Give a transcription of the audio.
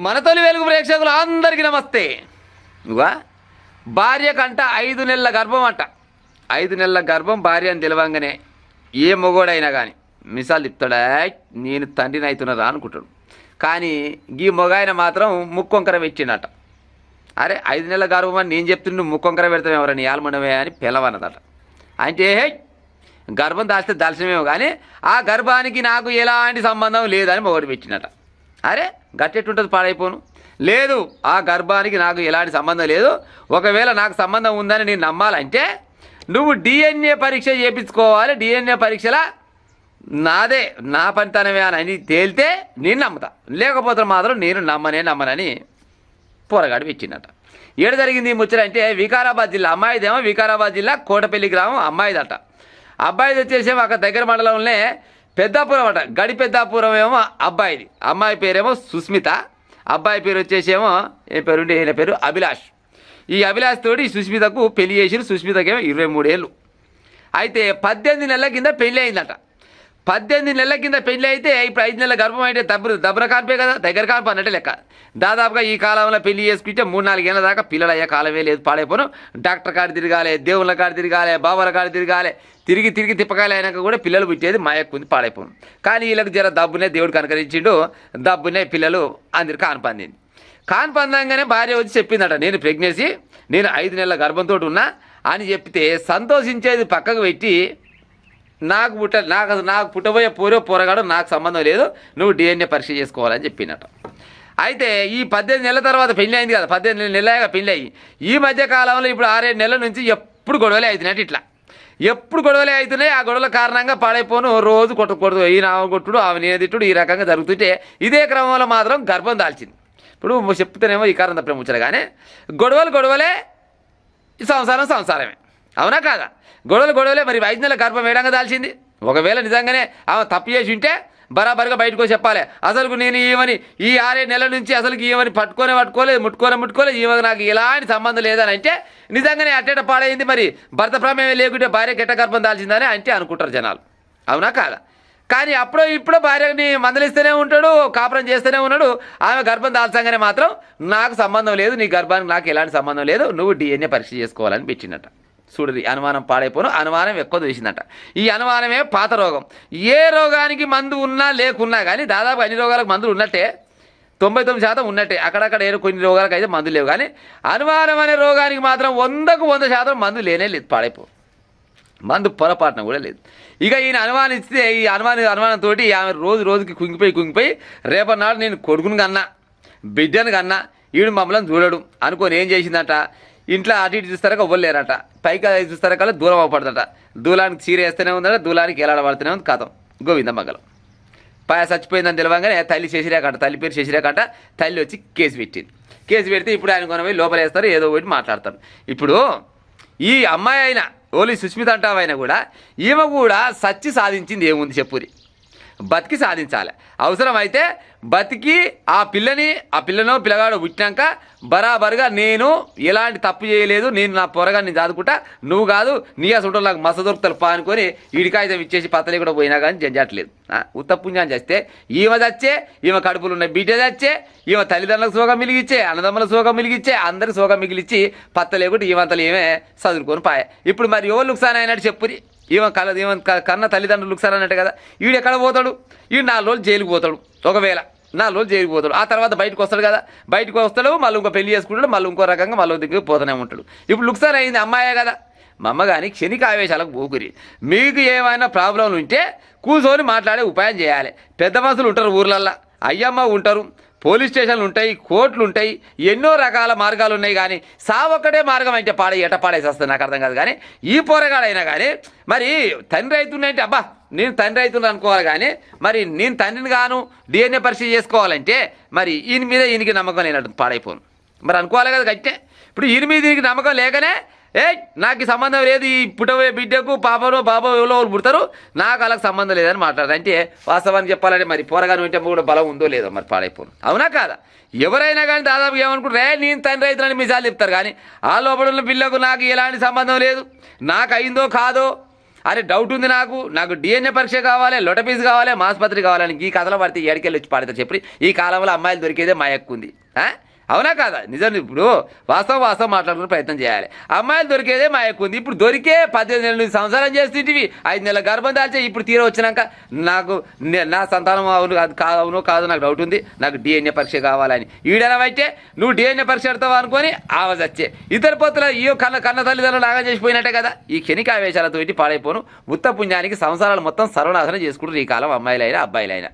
మన తొలి వెలుగు ప్రేక్షకులు అందరికీ నమస్తే. ఇవా భార్య కంట 5 నెలల గర్భం అంట. 5 నెలల గర్భం భార్య అని తెలవంగానే ఏ మొగోడైనా కానీ మిసాలు తిప్పుతాడా, నేను తండ్రిని అవుతున్నారా అనుకుంటాడు. కానీ ఈ మొగాయన మాత్రం ముక్కొంకర పెట్టినట. అరే 5 నెలల గర్భం అని నేను చెప్తున్నా, ముక్కొంకర పెడతాం ఎవరని యాలమండమే అని పిలవన్నదట. అంటే గర్భం దాల్స్తే దాల్చమేమో కానీ ఆ గర్భానికి నాకు ఎలాంటి సంబంధం లేదని మొగడు పెట్టినట. అరే గట్టెట్టుంటుంది, పాడైపోను. లేదు, ఆ గర్భానికి నాకు ఎలాంటి సంబంధం లేదు. ఒకవేళ నాకు సంబంధం ఉందని నేను నమ్మాలంటే నువ్వు డిఎన్ఏ పరీక్ష చేయించుకోవాలి. డిఎన్ఏ పరీక్షల నాదే, నా పనితనమే అని తేలితే నేను నమ్ముతా, లేకపోతే మాత్రం నేను నమ్మనని పోరగాడు పెట్టినట. ఏడు జరిగింది ఈ ముచ్చట అంటే వికారాబాద్ జిల్లా. అమ్మాయిదేమో వికారాబాద్ జిల్లా కోటపల్లి గ్రామం అమ్మాయిదట. అబ్బాయిది వచ్చేసేమో అక్కడ దగ్గర మండలంలోనే పెద్దాపురం అట. గడి పెద్దాపురం ఏమో అబ్బాయిది. అమ్మాయి పేరేమో సుస్మిత, అబ్బాయి పేరు వచ్చేసేమో ఏ పేరుంటే ఈయన పేరు అభిలాష్. ఈ అభిలాష్ తోటి సుస్మితకు పెళ్లి చేసి, సుస్మితకేమో 23 ఏళ్ళు. అయితే 18 నెలల కింద పెళ్లి అయిందట. 18 నెలల కింద పెళ్లి అయితే ఇప్పుడు 5 నెలల గర్భం అయితే దబ్బున కాన్పే కదా, దగ్గర కాన్పు అన్నట్టే లెక్క. దాదాపుగా ఈ కాలంలో పెళ్లి చేసుకుంటే 3-4 ఏళ్ళ దాకా పిల్లలు అయ్యే కాలమే లేదు. పాడైపోను. డాక్టర్ కాడ తిరగాలి, దేవుళ్ళ కాడ తిరగాలి, బాబాల కాడ తిరగాలి, తిరిగి తిప్పకాయలు అయినాక కూడా పిల్లలు పుట్టేది మాయక్కుంది. పాడైపోను. కానీ వీళ్ళకి జర దబ్బునే దేవుడు కనుకరించిండు, దబ్బునే పిల్లలు అందరు కాన్పందింది. కాన్పందంగానే భార్య వచ్చి చెప్పిందట, నేను ప్రెగ్నెన్సీ, నేను 5 నెలల గర్భంతో ఉన్నా అని చెప్తే సంతోషించేది పక్కకు పెట్టి నాకు పుట్టబోయే పోరగాడు నాకు సంబంధం లేదు, నువ్వు డిఎన్ఏ పరీక్ష చేసుకోవాలని చెప్పినట్టు. అయితే ఈ 18 నెలల తర్వాత పెళ్ళి అయింది కదా, 18 నెలలుగా పెళ్ళి అయ్యి ఈ మధ్య కాలంలో ఇప్పుడు 6-7 నెలల నుంచి ఎప్పుడు గొడవలే అవుతున్నట్టు. ఇట్లా ఎప్పుడు గొడవలే అవుతున్నాయి. ఆ గొడవల కారణంగా పాడైపోను, రోజు కొట్టుకూడదు, ఈయన కొట్టుడు ఆమె నేను తిట్టుడు ఈ రకంగా జరుగుతుంటే ఇదే క్రమంలో మాత్రం గర్భం దాల్చింది. ఇప్పుడు చెప్తేనేమో ఈ కారణం తప్పే ముచ్చట, కానీ గొడవలే, సంసారమే. అవునా కాదా? గొడవలే. మరి 5 నెలల గర్భం వేడంగా దాల్చింది. ఒకవేళ నిజంగానే ఆమె తప్పు చేసి ఉంటే బరాబరిగా బయటకు చెప్పాలి. అసలు నేను ఈమెని ఈ 6-7 నెలల నుంచి అసలుకి ఈమెని పట్టుకోలేదు, ముట్టుకోలేదు, ఈమె నాకు ఎలాంటి సంబంధం లేదని అంటే నిజంగానే అట్టేట పాడైంది. మరి భర్త ప్రమేయం లేకుంటే భార్య గెట్ట గర్భం దాల్చిందని అంటే అనుకుంటారు జనాలు. అవునా కాదా? కానీ ఇప్పుడు భార్యని మందలిస్తూనే ఉంటాడు, కాపురం చేస్తూనే ఉన్నాడు. ఆమె గర్భం దాల్చంగానే మాత్రం నాకు సంబంధం లేదు, నీ గర్భానికి నాకు ఎలాంటి సంబంధం లేదు, నువ్వు డిఎన్ఏ పరీక్ష చేసుకోవాలని పెట్టినట్ట. చూడది అనుమానం పాడైపోను, అనుమానం ఎక్కువ చూసిందట. ఈ అనుమానమే పాత రోగం. ఏ రోగానికి మందు ఉన్నా లేకున్నా కానీ దాదాపు అన్ని రోగాలకు మందులు ఉన్నట్టే, 99% ఉన్నట్టే. అక్కడక్కడ కొన్ని రోగాలకు అయితే మందులు లేవు. కానీ అనుమానం అనే రోగానికి మాత్రం 100కు 100% మందు లేనే లేదు. పాడైపో మందు పొరపాటున కూడా లేదు. ఇక ఈయన అనుమానిస్తే ఈ అనుమానంతో ఆమె రోజుకి కుంగిపోయి రేపన్నాడు నేను కొడుకుని కన్నా, బిడ్డను కన్నా, ఈడు మమ్మల్ని చూడడు అనుకొని ఏం చేసిందట, ఇంట్లో అటు ఇటు చూస్తారక ఇవ్వలేరట, పైకి చూస్తారక దూరం అవ్వపడదట. దూలానికి చీర వేస్తూనే ఉందట, దూలానికి ఎలాడబడుతూనే ఉంది. కథం గోవిందమ్మగలం పాయ చచ్చిపోయిందని తెలియగానే తల్లి చేసిరాకంట, తల్లి పేరు చేసిరాకంట. తల్లి వచ్చి కేసు పెట్టింది. కేసు పెడితే ఇప్పుడు ఆయన కొనపోయి లోపల వేస్తారు, ఏదో ఒకటి మాట్లాడతారు. ఇప్పుడు ఈ అమ్మాయి అయినా ఓన్లీ సుస్మిత అంటావైనా కూడా ఈమె కూడా సచ్చి సాధించింది ఏముంది చెప్పురి, బతికి సాధించాలి. అవసరమైతే బతికి ఆ పిల్లను పిల్లగాడు పుట్టినాక బరాబరుగా నేను ఎలాంటి తప్పు చేయలేదు, నేను నా పొరగా నేను చదువుకుంటా, నువ్వు కాదు నీ అసలు నాకు మస దొరుకుతారు పా అనుకొని ఈడికాయితం ఇచ్చేసి పత్తలే కూడా పోయినా కానీ జంజాట్లేదు. ఉత్త పుణ్యాన్ని చేస్తే ఈమె చచ్చే, ఈమె కడుపులు ఉన్న బిడ్డ చచ్చే, ఈమె తల్లిదండ్రులకు సోగం మిలిగిచ్చే, అన్నదమ్ములకు సోగం మిలిగిచ్చే, అందరికి సోగం మిగిలిచ్చి పత్తలేకుండా ఈమంతలు ఏమే చదువుకొని పాయ. ఇప్పుడు మరి ఎవరు లుక్సాన్ అయినట్టు చెప్పురి. ఈమె కన్న తల్లిదండ్రులు లుక్సాన్ అన్నట్టు కదా. ఈడు ఎక్కడ పోతాడు? ఈడు 4 రోజులు జైలుకు పోతాడు. ఒకవేళ 4 రోజులు జైలుకు పోతాడు. ఆ తర్వాత బయటకు వస్తాడు కదా, బయటకు వస్తాడు మళ్ళీ ఇంకో పెళ్లి చేసుకుంటాడు, మళ్ళీ ఇంకో రకంగా మళ్ళీ దగ్గర పోతూనే ఉంటాడు. ఇప్పుడు లుక్సాన్ అయింది అమ్మాయే కదా. మా అమ్మ కానీ క్షణిక ఆవేశాలకు పోకురి. మీకు ఏమైనా ప్రాబ్లంలు ఉంటే కూర్చొని మాట్లాడే ఉపాయం చేయాలి. పెద్ద మనుషులు ఉంటారు ఊర్లల్లో, అయ్యమ్మ ఉంటారు, పోలీస్ స్టేషన్లు ఉంటాయి, కోర్టులు ఉంటాయి, ఎన్నో రకాల మార్గాలు ఉన్నాయి. కానీ ఒక్కటే మార్గం అంటే పాడేసి వస్తుంది. నాకు అర్థం కాదు. కానీ ఈ పోరగాడైనా కానీ మరి తండ్రి అవుతుందంటే అబ్బా నేను తండ్రి అవుతున్నా అనుకోవాలి. కానీ మరి నేను తండ్రిని గాను డిఎన్ఏ పరీక్ష చేసుకోవాలంటే మరి ఈయన మీద ఈయనకి నమ్మకం లేనట్టు పాడైపోను. మరి అనుకోవాలి కదా గట్టే. ఇప్పుడు ఈయన మీద ఈయనకి నమ్మకం లేకనే నాకు సంబంధం లేదు, ఈ పుట్టబోయే బిడ్డకు పాపనో బాబో ఎవరో పుడతారు, నాకు అలాగ సంబంధం లేదని మాట్లాడదు. అంటే వాస్తవాన్ని చెప్పాలంటే మరి పోరగాని వెంట కూడా బలం ఉందో లేదో మరి పాడైపోను. అవునా కాదా? ఎవరైనా కానీ దాదాపు ఏమనుకుంటారు, నేను తండ్రి అవుతున్నాను మిసాలు చెప్తారు. కానీ ఆ లోపల ఉన్న పిల్లకు నాకు ఎలాంటి సంబంధం లేదు, నాకు అయిందో కాదో అరే డౌట్ ఉంది నాకు డిఎన్ఏ పరీక్ష కావాలి, లొటపీస్ కావాలి, మాస్పత్రి కావాలని ఈ కథలో పడితే ఏడికెళ్ళి వచ్చి పాడితే చెప్పి ఈ కాలంలో అమ్మాయిలు దొరికేదే మా ఎక్కువ ఉంది. అవునా కాదా? నిజం. ఇప్పుడు వాస్తవం మాట్లాడుకునే ప్రయత్నం చేయాలి. అమ్మాయిలు దొరికేదే మా ఎక్కువ ఉంది. ఇప్పుడు దొరికే 18 సంవత్సరం చేస్తుంటివి, 5 నెలల గర్భం దాల్చే ఇప్పుడు తీర వచ్చినాక నాకు నా సంతానం అవును కాదు నాకు డౌట్ ఉంది, నాకు డిఎన్ఏ పరీక్ష కావాలని ఈడనవైతే నువ్వు డిఎన్ఏ పరీక్ష పెడతావు అనుకొని ఆవాజ్ వచ్చే ఇతర పొత్తుల ఈ కన్న తల్లిదండ్రులు లాగా చేసిపోయినట్టే కదా. ఈ క్షణికావేశాలతో పాడైపోను ఉత్త పుణ్యానికి సంసారాలు మొత్తం సర్వనాశనం చేసుకుంటారు ఈ కాలం అమ్మాయిలైనా అబ్బాయిలైనా.